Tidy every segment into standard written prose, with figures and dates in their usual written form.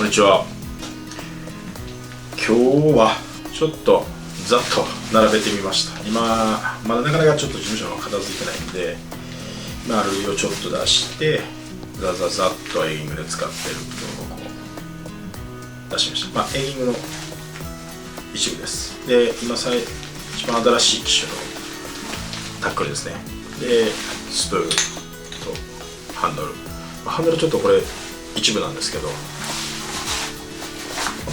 こんにちは。今日はちょっとざっと並べてみました。今まだなかなかちょっと事務所が片付いてないんで、類をちょっと出してざっとエギングで使ってる部分をこう出しました。エギングの一部です。で、一番新しい機種のタックルですね。で、スプールとハンドル。ハンドルちょっとこれ一部なんですけど、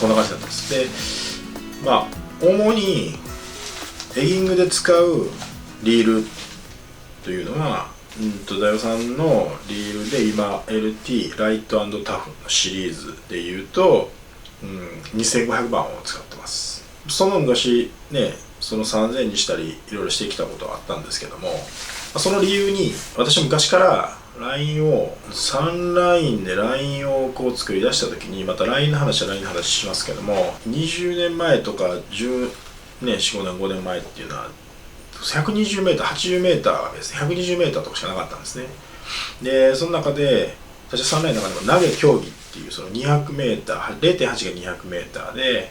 こんな感じになってます。で、主にエギングで使うリールというのは、ダイワさんのリールで今 LT ライト&タフのシリーズでいうと、2500番を使ってます。その昔ね、その3000にしたりいろいろしてきたことはあったんですけども、その理由に私昔からラインを3ラインでラインをこう作り出した時に、またラインの話はラインの話しますけども、20年前とか10年4、5年5年前っていうのは 120m、80m がですね、120m とかしかなかったんですね。で、その中で私は3ラインの中でも投げ競技っていうその 200m、0.8 が 200m で、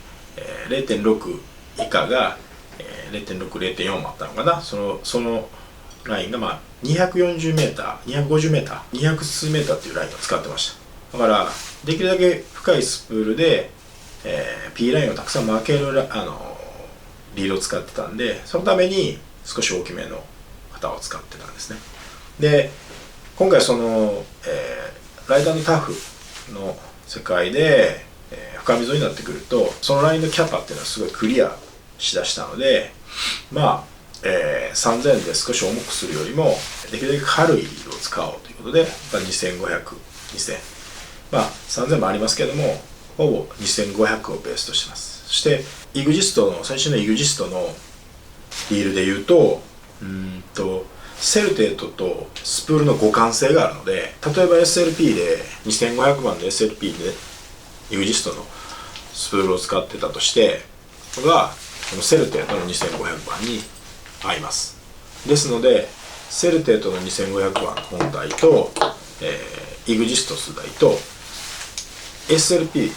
0.6 以下が、0.6、0.4 もあったのかな。そのラインが240m、250m、200数メーターっていうラインを使ってました。だからできるだけ深いスプールで、P ラインをたくさん巻けるリールを使ってたんで、そのために少し大きめの型を使ってたんですね。で、今回その、ライト&タフの世界で、深溝になってくると、そのラインのキャパっていうのはすごいクリアしだしたので、3000で少し重くするよりもできるだけ軽いリールを使おうということで、2500、2000、3000もありますけども、ほぼ2500をベースとしてます。そして最新のイグジストのリールでいうと、セルテートとスプールの互換性があるので、例えば SLP で2500番で SLP でイグジストのスプールを使ってたとして、これがこのセルテートの2500番に合います。ですのでセルテートの2500番本体と、イグジスト数台と SLP、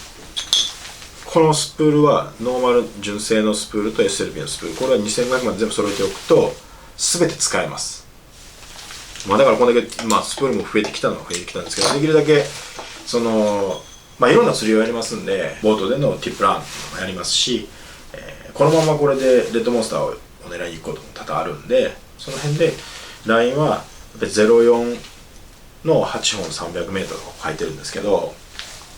このスプールはノーマル純正のスプールと SLP のスプール、これは2500番全部揃えておくと全て使えます。だからこれだけ、スプールも増えてきたのは増えてきたんですけど、できるだけそのいろんな釣りをやりますんで、ボートでのティップランもやりますし、このままこれでレッドモンスターをお狙いに行くことも多々あるんで、その辺でラインは04の8本 300m とか書いてるんですけど、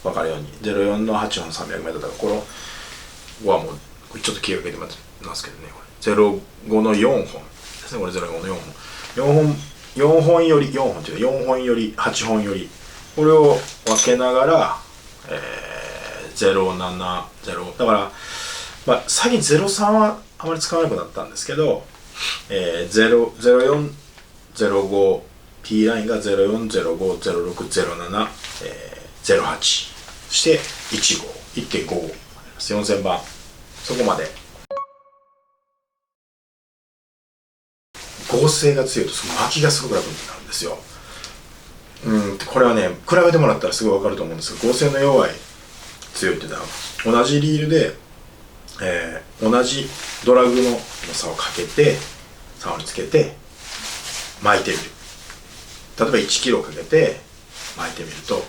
分かるように04の8本 300m とか、これはもうちょっと気がかけてますけどね、これ05の4本ですね。これ05の4本より4本というか4本より8本より、これを分けながら、070だから、最近03はあまり使わなくなったんですけど、04、05、P ラインが04、05、06、07、08、そして15、1.55、4000番、そこまで。合成が強いとその巻きがすごく楽になるんですよ。これはね、比べてもらったらすごい分かると思うんですけど、合成の弱い強いっていうのは同じリールで、同じドラグの差をかけて竿につけて巻いてみる。例えば1キロかけて巻いてみると、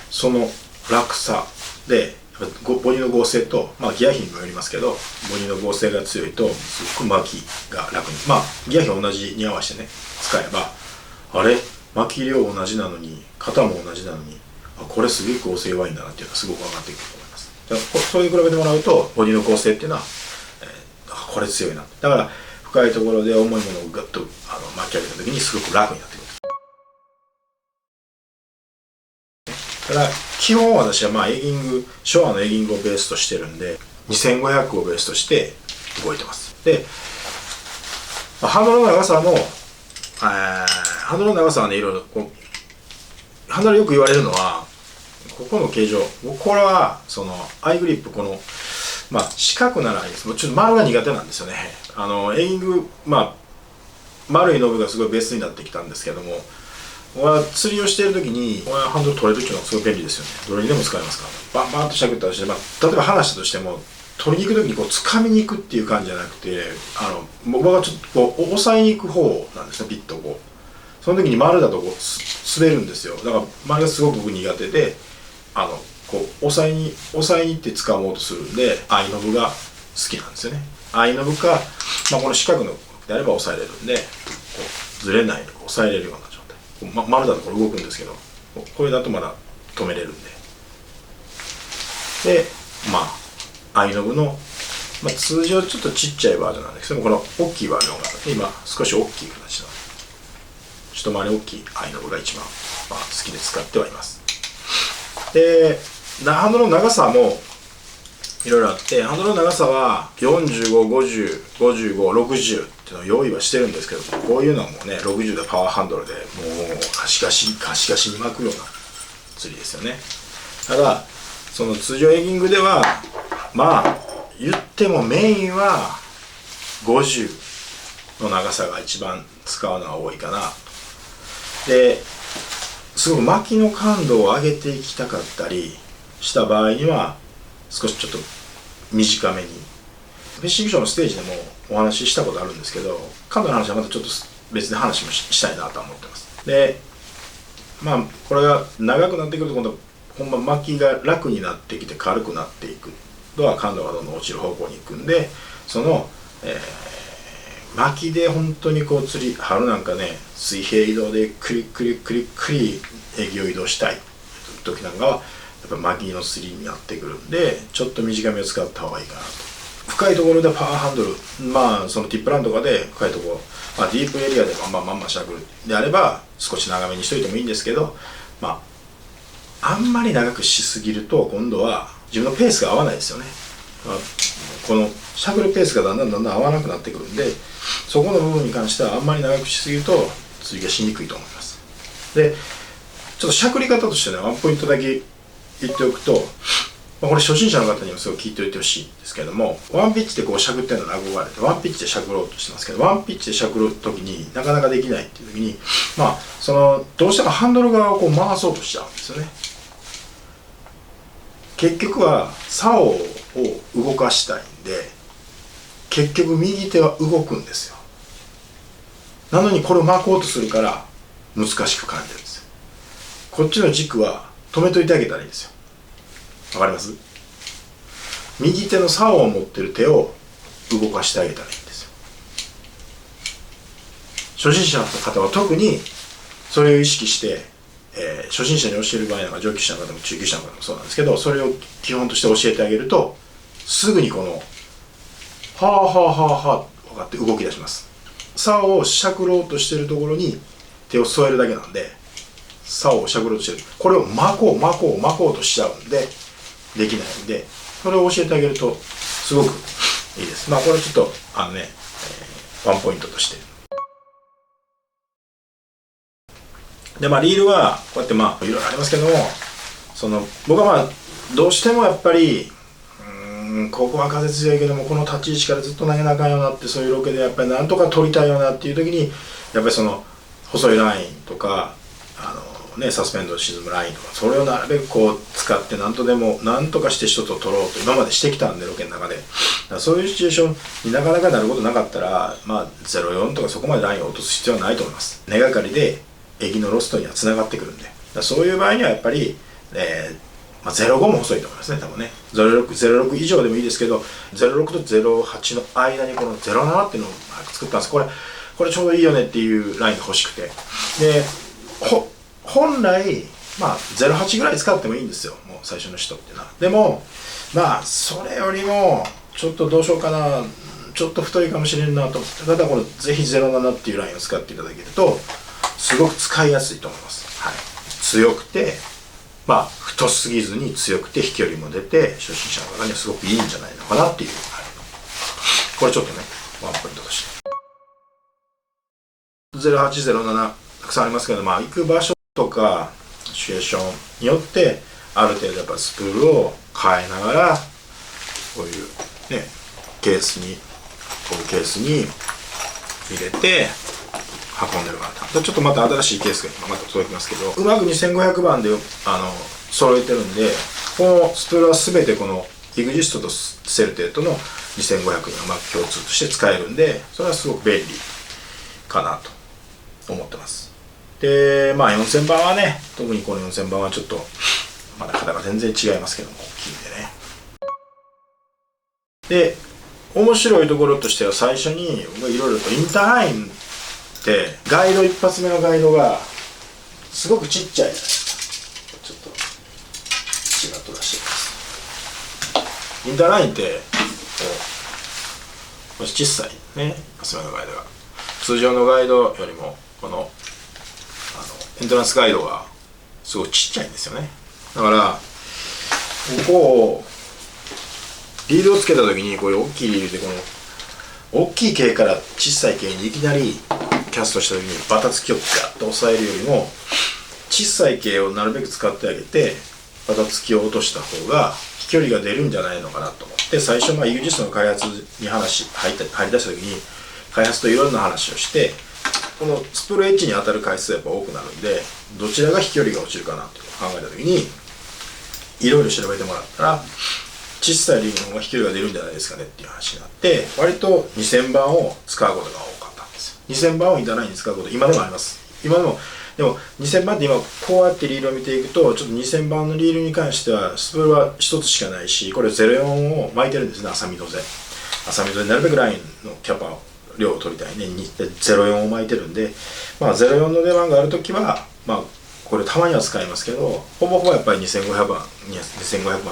その楽さでボディの合成と、ギア比にもよりますけど、ボディの合成が強いとすごく巻きが楽に、ギア比を同じに合わせてね使えば、あれ巻き量同じなのに型も同じなのに、これすげえ合成弱いんだなっていうのがすごく分かってくると思います。それに比べてもらうとボディの合成っていうのは、これ強いな。だから深いところで重いものをガッと巻き上げた時にすごく楽になってくる。ただ基本私はエギング、昭和のエギングをベースとしてるんで2500をベースとして動いてます。で、ハンドルの長さも、ハンドルの長さはね、いろいろハンドルよく言われるのはここの形状、これはそのアイグリップ、この四角ならいいです。ちょっと丸が苦手なんですよね。エギング、丸いノブがすごいベースになってきたんですけども、釣りをしている時にハンドル取れるっていうのはすごい便利ですよね。どれにでも使えますからね。バンバンとしゃくったりして、例えば離したとしても取りに行く時にこう掴みに行くっていう感じじゃなくて、僕はちょっとこう押さえに行く方なんですね、ピッとこう。その時に丸だとこう滑るんですよ。だから丸がすごく僕苦手で、こう押さえに行って掴もうとするんで、アイノブが好きなんですよね。アイノブか、この四角のであれば押さえれるんで、こうずれないで押さえれるような状態。丸だとこれ動くんですけど、これだとまだ止めれるんで。で、アイノブの、通常ちょっとちっちゃいバージョンなんですけども、この大きいバージョンがあって、今少し大きい形の一回り大きいアイノブが一番、好きで使ってはいます。で、ハンドルの長さもいろいろあって、ハンドルの長さは45、50、55、60っていうのを用意はしてるんですけど、こういうのはもうね、60でパワーハンドルでもうガシガシに巻くような釣りですよね。ただその通常エギングでは言ってもメインは50の長さが一番使うのが多いかな。ですごく巻きの感度を上げていきたかったりした場合には少しちょっと短めに、フィッシングショーのステージでもお話ししたことあるんですけど、感度の話はまたちょっと別で話もしたいなと思ってます。でこれが長くなってくると今度ほんま巻きが楽になってきて軽くなっていくとは感度がどんどん落ちる方向に行くんで、その、巻きで本当にこう釣り春なんかね、水平移動でクリエギを移動したい時なんかはやっぱ巻きの釣りになってくるんで、ちょっと短めを使った方がいいかなと。深いところでパワーハンドル、そのティップランとかで深いところ、ディープエリアでまんしゃくるであれば少し長めにしといてもいいんですけど、あんまり長くしすぎると今度は自分のペースが合わないですよね。このしゃくるペースがだんだん合わなくなってくるんで、そこの部分に関してはあんまり長くしすぎると釣りがしにくいと思います。で、ちょっとしゃくり方としてね、ワンポイントだけ言っておくと、これ初心者の方にもすごい聞いておいてほしいんですけれども、ワンピッチでこうしゃくってるのに憧れてワンピッチでしゃくろうとしてますけど、ワンピッチでしゃくる時になかなかできないっていう時に、そのどうしてもハンドル側をこう回そうとしちゃうんですよね。結局は竿を動かしたいんで、結局右手は動くんですよ。なのにこれを巻こうとするから難しく感じるんですよ。こっちの軸は止めといてあげたらいいんですよ。わかります？右手の竿を持ってる手を動かしてあげたらいいんですよ。初心者の方は特にそれを意識して、初心者に教える場合なんか上級者の方も中級者の方もそうなんですけど、それを基本として教えてあげるとすぐにこのはあ分かって動き出します。竿をしゃくろうとしてるところに手を添えるだけなんで、竿をしゃくろうとしてる、これを巻こうとしちゃうんでできないんで、それを教えてあげるとすごくいいです。これちょっとワンポイントとして。でリールはこうやっていろいろありますけども、僕はどうしてもやっぱりここは風強いけどもこの立ち位置からずっと投げなあかんよなって、そういうロケでやっぱりなんとか取りたいよなっていう時に、やっぱりその細いラインとかサスペンドを沈むラインとか、それをなるべくこう使ってなんとかして一つを取ろうと今までしてきたんで、ロケの中でそういうシチュエーションになかなかなることなかったら、04とかそこまでラインを落とす必要はないと思います。根がかりでエギのロストにはつながってくるんで、そういう場合にはやっぱり、05も細いと思いますね、多分ね。06以上でもいいですけど、06と08の間にこの07っていうのを作ったんです。これちょうどいいよねっていうラインが欲しくて、で本来08ぐらい使ってもいいんですよ、もう最初の人っていうのは。でもそれよりもちょっとどうしようかな、ちょっと太いかもしれんなと思った方は、これぜひ07っていうラインを使っていただけるとすごく使いやすいと思います。強くて太すぎずに強くて飛距離も出て、初心者の方にはすごくいいんじゃないのかなっていう、これちょっとねワンポイントとして。08、07たくさんありますけど、行く場所とかシチュエーションによってある程度やっぱスプールを変えながら、こういうねケースに入れて、運んでるかなと。ちょっとまた新しいケースが今また届きますけど、うまく2500番で揃えてるんで、このスプールは全てこのEXISTとセルテートの2500にうまく共通として使えるんで、それはすごく便利かなと思ってます。で4000番はね、特にこの4000番はちょっとまだ型が全然違いますけども、大きいんでね。で面白いところとしては、最初にいろいろとインターラインってガイド、一発目のガイドがすごくちっちゃいじゃないですか。ちょっとちらっと出してみます。インターラインってこれ小さいね、一発目のガイドが通常のガイドよりもこのエントランスガイドがすごいちっちゃいんですよね。だからここをリードをつけた時に、こういう大きいリールでこの大きい径から小さい径にいきなりキャストした時にバタつきをガッと抑えるよりも、小さい径をなるべく使ってあげてバタつきを落とした方が飛距離が出るんじゃないのかなと思って、最初EXISTの開発に入り出した時に開発といろんな話をして、このスプールエッジに当たる回数がやっぱ多くなるんで、どちらが飛距離が落ちるかなって考えた時にいろいろ調べてもらったら、小さいリールの方が飛距離が出るんじゃないですかねっていう話になって、割と2000番を使うことが多かったんですよ。2000番をインターラインに使うこと今でもあります。今でも2000番って今こうやってリールを見ていくと、ちょっと2000番のリールに関してはスプールは1つしかないし、これ04を巻いてるんですね。浅見戸でなるべくラインのキャパを量を取りたいね。04を巻いてるんで、04の出番があるときはこれたまには使いますけど、ほぼほぼやっぱり2500番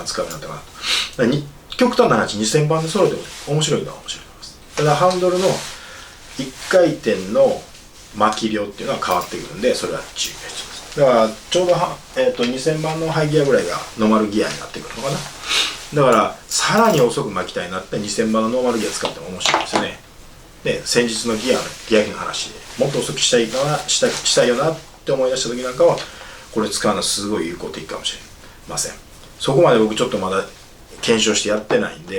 使うようになったかなと。極端な話、2000番で揃えても面白いのは面白いと思います。ただハンドルの1回転の巻き量っていうのは変わってくるんで、それは注意が必要です。だからちょうど2000番のハイギアぐらいがノーマルギアになってくるのかな。だからさらに遅く巻きたいなって2000番のノーマルギア使っても面白いですよね。で先日のギア比の話でもっと遅くしたいよなって思い出した時なんかは、これ使うのはすごい有効的かもしれません。そこまで僕ちょっとまだ検証してやってないんで、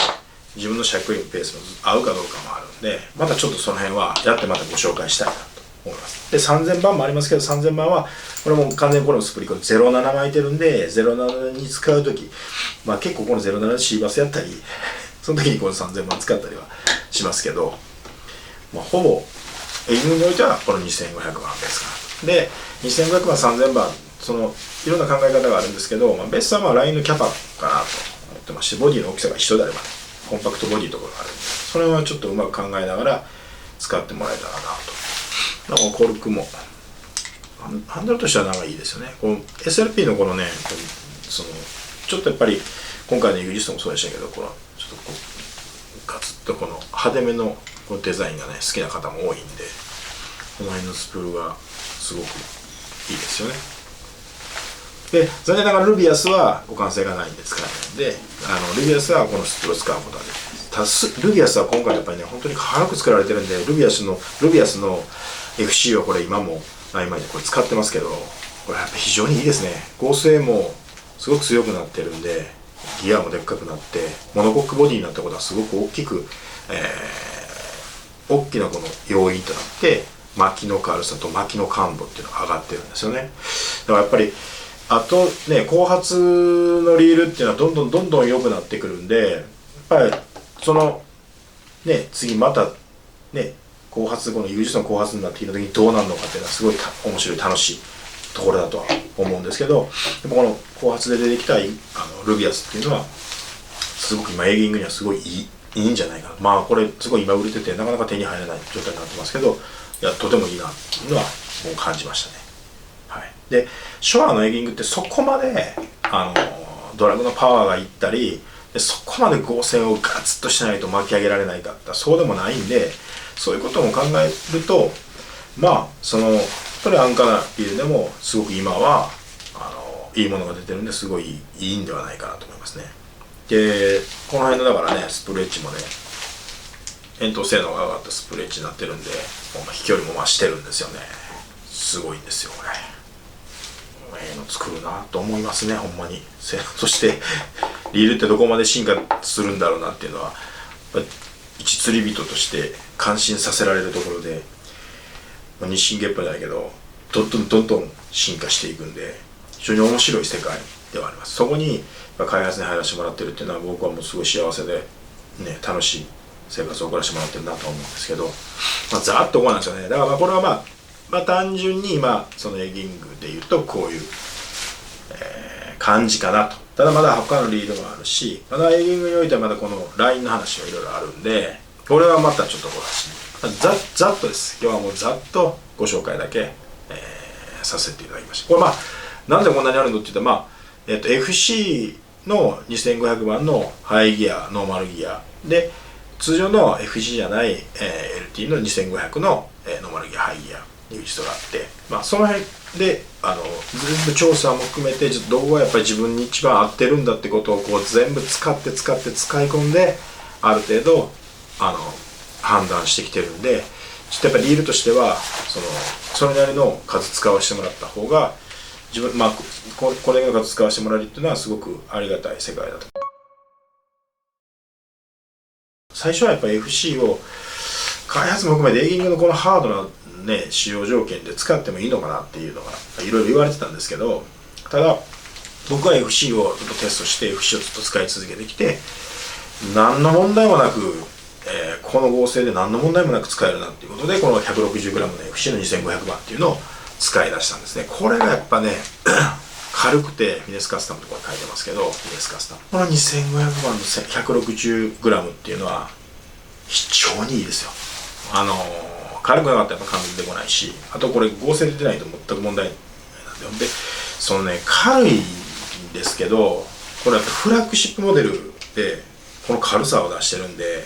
自分のシャックリングペースも合うかどうかもあるんで、またちょっとその辺はやってまたご紹介したいなと思います。で3000番もありますけど、3000番はこれも完全にこれもスプリコで07巻いてるんで、07に使う時結構この07でシーバスやったりその時にこの3000番使ったりはしますけど、ほぼエイジングにおいてはこの2500番ですから。で2500番3000番、いろんな考え方があるんですけど、ベースはラインのキャパかなと思ってまして、ボディの大きさが一緒であれば、コンパクトボディとかがあるんで、それはちょっとうまく考えながら使ってもらえたらなと。コルクもハンドルとしてはなんかいいですよね。この SLP のこのね、ちょっとやっぱり今回のEXISTもそうでしたけど、ちょっとガツッとこの派手めのこのデザインがね好きな方も多いんで、この辺のスプールがすごくいいですよね。で残念ながらルビアスは互換性がないんで使えないんで、ルビアスはこのスプールを使うことができます。ルビアスは今回やっぱりね本当に軽く作られてるんで、ルビアスの FC はこれ今も今これ使ってますけど、これやっぱ非常にいいですね。合成もすごく強くなってるんで、ギアもでっかくなってモノコックボディになったことはすごく大きく、大きなこの要因となって巻きの軽さと巻きの感度っていうのが上がってるんですよね。だからやっぱりあとね、後発のリールっていうのはどんどん良くなってくるんで、やっぱり次またね後発、このEXISTの後発になってきた時にどうなるのかっていうのはすごい面白い楽しいところだとは思うんですけど、でもこの後発で出てきたルビアスっていうのはすごく今エイギングにはすごいいいんじゃないかな。これすごい今売れててなかなか手に入らない状態になってますけど、とてもいいなっていうのはもう感じましたね。でショアのエイギングってそこまでドラグのパワーがいったりで、そこまで合成をガツッとしないと巻き上げられないかってそうでもないんで、そういうことも考えるとそれ安価なビルでもすごく今はいいものが出てるんで、すごいいいんではないかなと思いますね。でこの辺のだからねスプレッジもね遠投性能が上がったスプレッジになってるんで、飛距離も増してるんですよね。すごいんですよこれ。作るなと思いますね、ほんまに。そしてリールってどこまで進化するんだろうなっていうのは一釣り人として感心させられるところで、日進月歩じゃないけどどんどん進化していくんで、非常に面白い世界ではあります。そこに開発に入らせてもらってるっていうのは、僕はもうすごい幸せで、ね、楽しい生活を送らせてもらってるなと思うんですけど、ざーっとこうなんですよね。だからこれは単純にそのエギングでいうとこういう、感じかなと。ただまだ他のリードもあるし、まだエギングにおいてはまだこの LINE の話がいろいろあるんで、これはまたちょっとざっとです。今日はもうざっとご紹介だけ、させていただきました。これなんでこんなにあるのって言ったら、FC の2500番のハイギア、ノーマルギアで、通常の FC じゃない、LT の2500の、ノーマルギア、ハイギアにリストがあって、その辺で全部調査も含めてどこがやっぱり自分に一番合ってるんだってことをこう全部使い込んで、ある程度判断してきてるんで、ちょっとやっぱりリールとしてはそれなりの数使わせてもらった方が自分これが数使わせてもらえるっていうのはすごくありがたい世界だと。最初はやっぱり FC を開発も含めてエギングのこのハードなね使用条件で使ってもいいのかなっていうのがいろいろ言われてたんですけど、ただ僕は FC をずっとテストして FC をずっと使い続けてきて、何の問題もなく、この合成で何の問題もなく使えるなっていうことで、この 160g の FC の2500番っていうのを使い出したんですね。これがやっぱね軽くて、フィネスカスタムとか書いてますけど、フィネスカスタムこの2500番の 160g っていうのは非常にいいですよ。軽くなかったらやっぱ感動出てこないし、あとこれ合成出てないと全く問題なんで、そのね軽いんですけど、これやっぱフラッグシップモデルでこの軽さを出してるんで、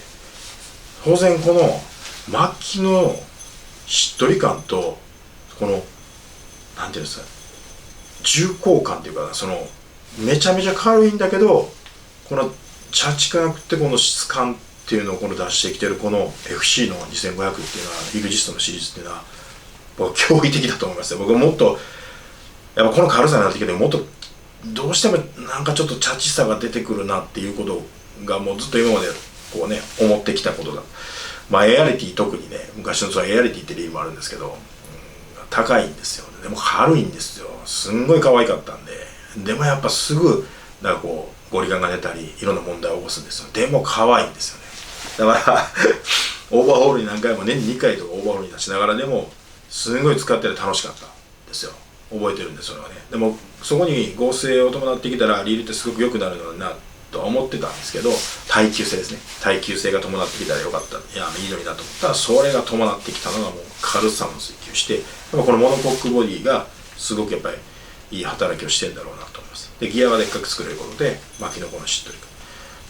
当然この末期のしっとり感とこのなんていうんですか、重厚感っていうか、めちゃめちゃ軽いんだけど、このチャチくなくてこの質感っていうのをこの出してきてるこの FC の2500っていうのは、イグジストのシリーズっていうのは僕は驚異的だと思いますね。僕はもっとやっぱこの軽さになってきて、もっとどうしてもなんかちょっとチャチさが出てくるなっていうことがもうずっと今までこうね思ってきたことだ。エアリティ特にね、昔のエアリティってリールもあるんですけど、高いんですよ。でも軽いんですよ。すんごい可愛かったんで、でもやっぱすぐなんかこうゴリ感が出たりいろんな問題を起こすんですよ。でも可愛いんですよね。だからオーバーホールに何回も年に2回とかオーバーホールに出しながらでもすんごい使ってて楽しかったんですよ。覚えてるんでそれはね。でもそこに合成を伴ってきたらリールってすごく良くなるのになとは思ってたんですけど、耐久性ですね。耐久性が伴ってきたらよかった、いやいいのになと思ったら、それが伴ってきたのがもう軽さも追求して、このモノコックボディがすごくやっぱりいい働きをしてんだろうなと思います。でギアはでっかく作れることで巻きのこのしっとり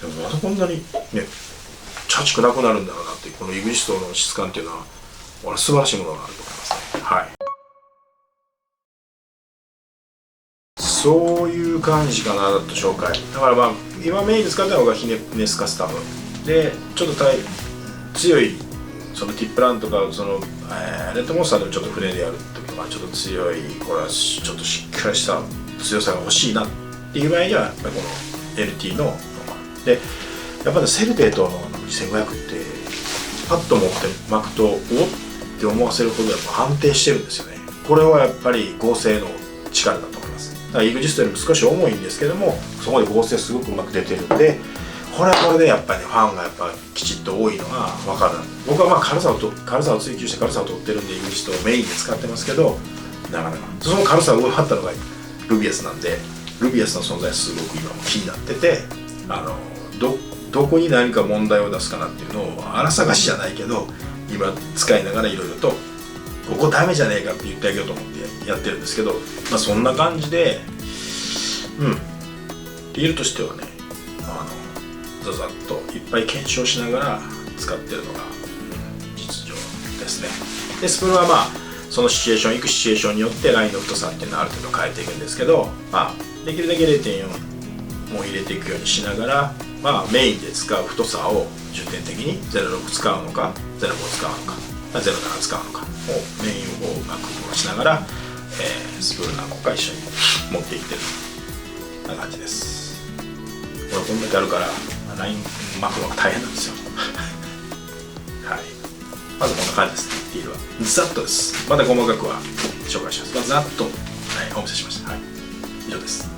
感、でもまだこんなにねチャチくなくなるんだろうなっていう、このイグジストの質感っていうのは俺素晴らしいものがあると思いますね。はい、そういう感じかなと紹介。だから今メインで使ったのがヒネスカスタムで、ちょっと強いそのティップランとかレッドモンスターでもちょっと船でやる時はちょっと強い、これはちょっとしっかりした強さが欲しいなっていう場合にはやっぱりこの LT ので、やっぱりセルテートの2500ってパッと持って巻くとおって思わせるほどやっぱ安定してるんですよね。これはやっぱり合成の力だと思います。だからイグジストよりも少し重いんですけども、そこで合成すごくうまく出てるんで、これはこれでやっぱりねファンがやっぱきちっと多いのが分かる。僕は軽さを追求して軽さを取ってるんでイグジストをメインで使ってますけど、なかなかその軽さを上回ったのがルビアスなんで、ルビアスの存在すごく今も気になってて、どこに何か問題を出すかなっていうのを荒探しじゃないけど今使いながらいろいろとここダメじゃねえかって言ってあげようと思ってやってるんですけど、そんな感じでリールとしてはねざざっといっぱい検証しながら使ってるのが、実情ですね。でスプーンはそのシチュエーション、行くシチュエーションによってラインの太さっていうのはある程度変えていくんですけど、できるだけ 0.4 も入れていくようにしながら、メインで使う太さを重点的に06使うのか05使うのか07使うのかをメインをうまく動かしながら、スプーン何個か一緒に持っていってるな感じです。これこんだけあるからライン巻くのが大変なんですよはい、まずこんな感じですね。ディールはざっとです。また細かくは紹介します。ざっと、お見せしました。以上です。